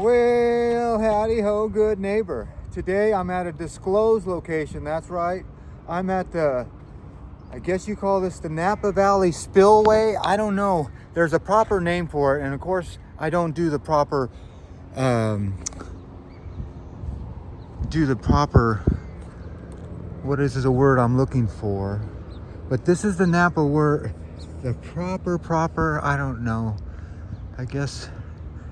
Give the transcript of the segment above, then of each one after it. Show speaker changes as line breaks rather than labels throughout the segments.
Well, howdy ho, good neighbor. Today I'm at a disclosed location, that's right. I'm at the, I guess you call this the Napa Valley Spillway. I don't know. There's a proper name for it, and of course I don't do the proper, what is the word I'm looking for? But this is the Napa word, the proper, I don't know. I guess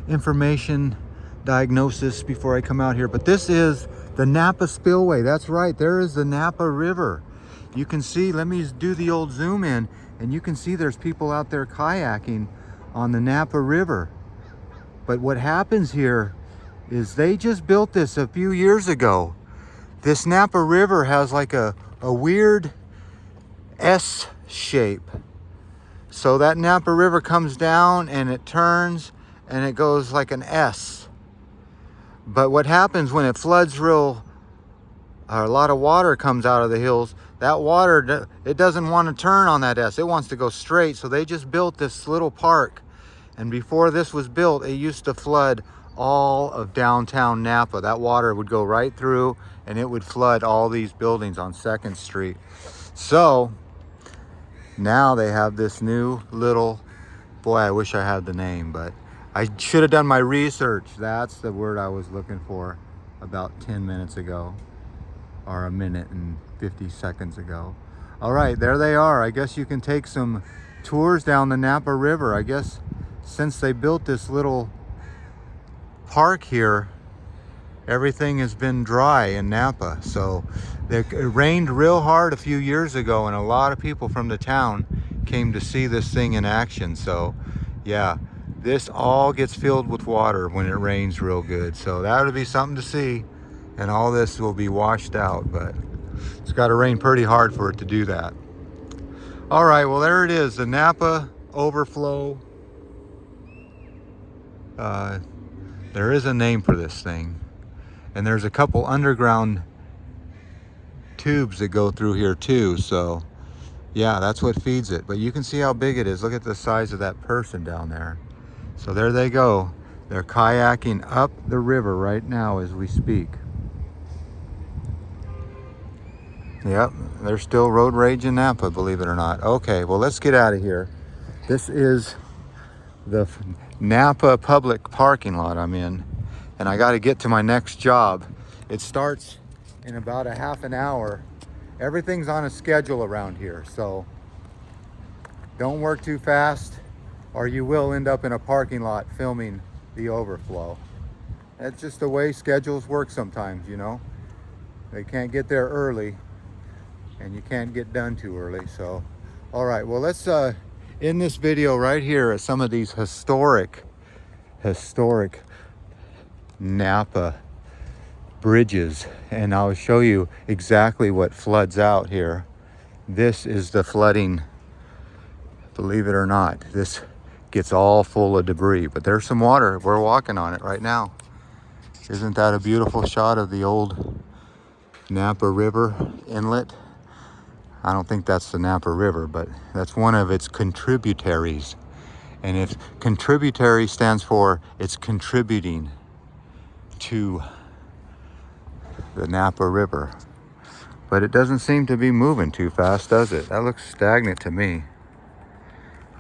information diagnosis before I come out here, but this is the Napa Spillway. That's right, there is the Napa River. You can see, let me do the old zoom in, and you can see there's people out there kayaking on the Napa River. But what happens here is they just built this a few years ago. This Napa River has like a weird S shape. So that Napa River comes down and it turns and it goes like an S. But what happens when it floods a lot of water comes out of the hills, that water, it doesn't want to turn on that S. It wants to go straight. So they just built this little park. And before this was built, it used to flood all of downtown Napa. That water would go right through and it would flood all these buildings on 2nd Street. So now they have this new little, boy, I wish I had the name, but I should have done my research. That's the word I was looking for about 10 minutes ago, or a minute and 50 seconds ago. All right, there they are. I guess you can take some tours down the Napa River. I guess since they built this little park here, everything has been dry in Napa. So it rained real hard a few years ago, and a lot of people from the town came to see this thing in action. So yeah, this all gets filled with water when it rains real good. So that would be something to see, and all this will be washed out, but it's got to rain pretty hard for it to do that. All right, well, there it is, the Napa overflow. There is a name for this thing, and there's a couple underground tubes that go through here too. So yeah, that's what feeds it. But you can see how big it is. Look at the size of that person down there. So there they go. They're kayaking up the river right now as we speak. Yep, there's still road rage in Napa, believe it or not. Okay, well, let's get out of here. This is the Napa public parking lot I'm in, and I got to get to my next job. It starts in about a half an hour. Everything's on a schedule around here, so don't work too fast or you will end up in a parking lot filming the overflow. That's just the way schedules work sometimes, you know. They can't get there early and you can't get done too early. So all right, well, let's in this video right here at some of these historic Napa bridges, and I'll show you exactly what floods out here. This is the flooding, believe it or not. This gets all full of debris, but there's some water. We're walking on it right now. Isn't that a beautiful shot of the old Napa River inlet? I don't think that's the Napa River, but that's one of its contributaries. And if contributary stands for it's contributing to the Napa River. But it doesn't seem to be moving too fast, does it? That looks stagnant to me.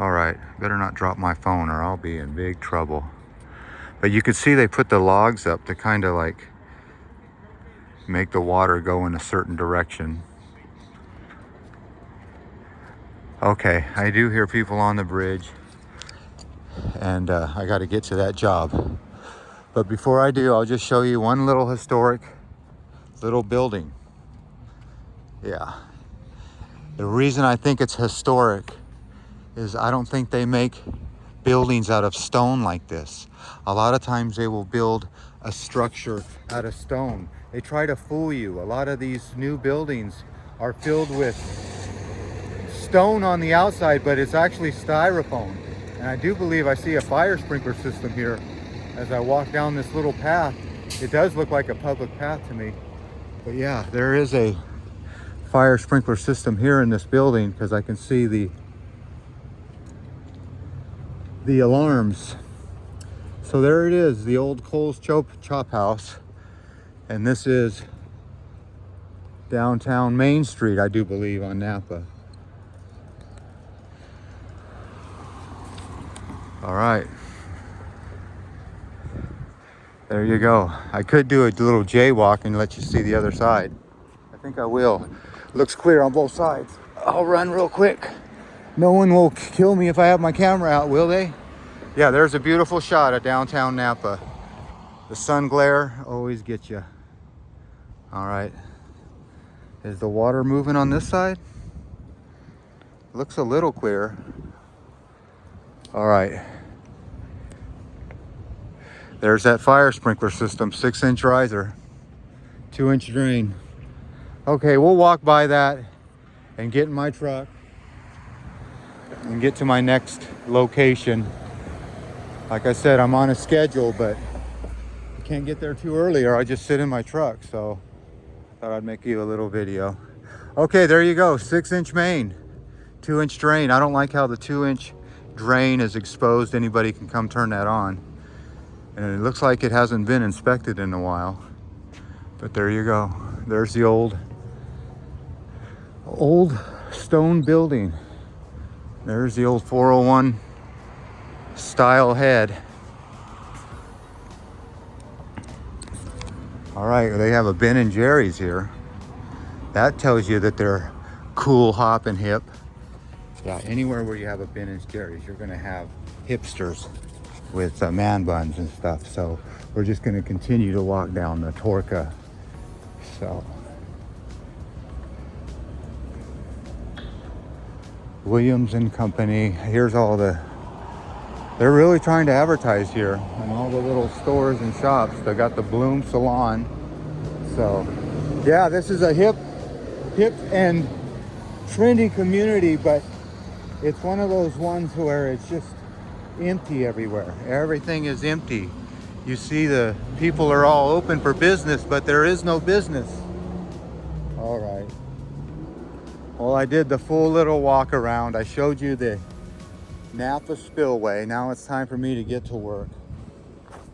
All right, better not drop my phone or I'll be in big trouble. But you can see they put the logs up to kind of like make the water go in a certain direction. Okay, I do hear people on the bridge, and I got to get to that job. But before I do, I'll just show you one little historic little building. Yeah. The reason I think it's historic is I don't think they make buildings out of stone like this. A lot of times they will build a structure out of stone. They try to fool you. A lot of these new buildings are filled with stone on the outside, but it's actually styrofoam. And I do believe I see a fire sprinkler system here as I walk down this little path. It does look like a public path to me. But yeah, there is a fire sprinkler system here in this building because I can see the alarms. So there it is, the old Cole's Chop House. And this is downtown Main Street, I do believe, on Napa. All right. There you go. I could do a little jaywalk and let you see the other side. I think I will. Looks clear on both sides. I'll run real quick. No one will kill me if I have my camera out, will they? Yeah, there's a beautiful shot of downtown Napa. The sun glare always gets you. All right. Is the water moving on this side? Looks a little clear. All right. There's that fire sprinkler system, 6-inch riser, 2-inch drain. Okay, we'll walk by that and get in my truck and get to my next location. Like I said, I'm on a schedule, but I can't get there too early or I just sit in my truck. So I thought I'd make you a little video. Okay, there you go, 6-inch main, 2-inch drain. I don't like how the 2-inch drain is exposed. Anybody can come turn that on. And it looks like it hasn't been inspected in a while. But there you go. There's the old stone building. There's the old 401 style head. All right, they have a Ben and Jerry's here. That tells you that they're cool, hop, and hip. Yeah, anywhere where you have a Ben and Jerry's, you're gonna have hipsters with man buns and stuff. So we're just going to continue to walk down the Torca. So Williams and Company, here's all the, they're really trying to advertise here and all the little stores and shops. They got the Bloom Salon. So yeah, this is a hip and trendy community, but it's one of those ones where it's just empty everywhere. Everything is empty. You see the people are all open for business, but there is no business. All right. Well, I did the full little walk around. I showed you the Napa Spillway. Now it's time for me to get to work.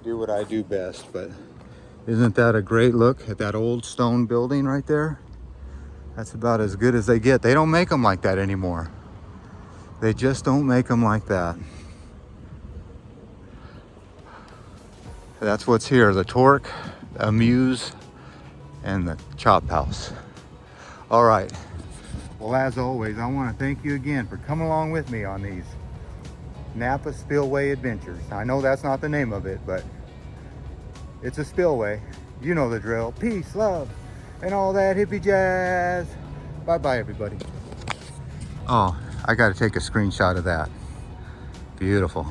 Do what I do best. But isn't that a great look at that old stone building right there? That's about as good as they get. They don't make them like that anymore. They just don't make them like that. That's what's here, the Torque, Amuse, and the Chop House. All right, well, as always, I want to thank you again for coming along with me on these Napa Spillway adventures. I know that's not the name of it, but it's a spillway. You know the drill. Peace, love, and all that hippie jazz. Bye-bye, everybody. Oh, I got to take a screenshot of that. Beautiful.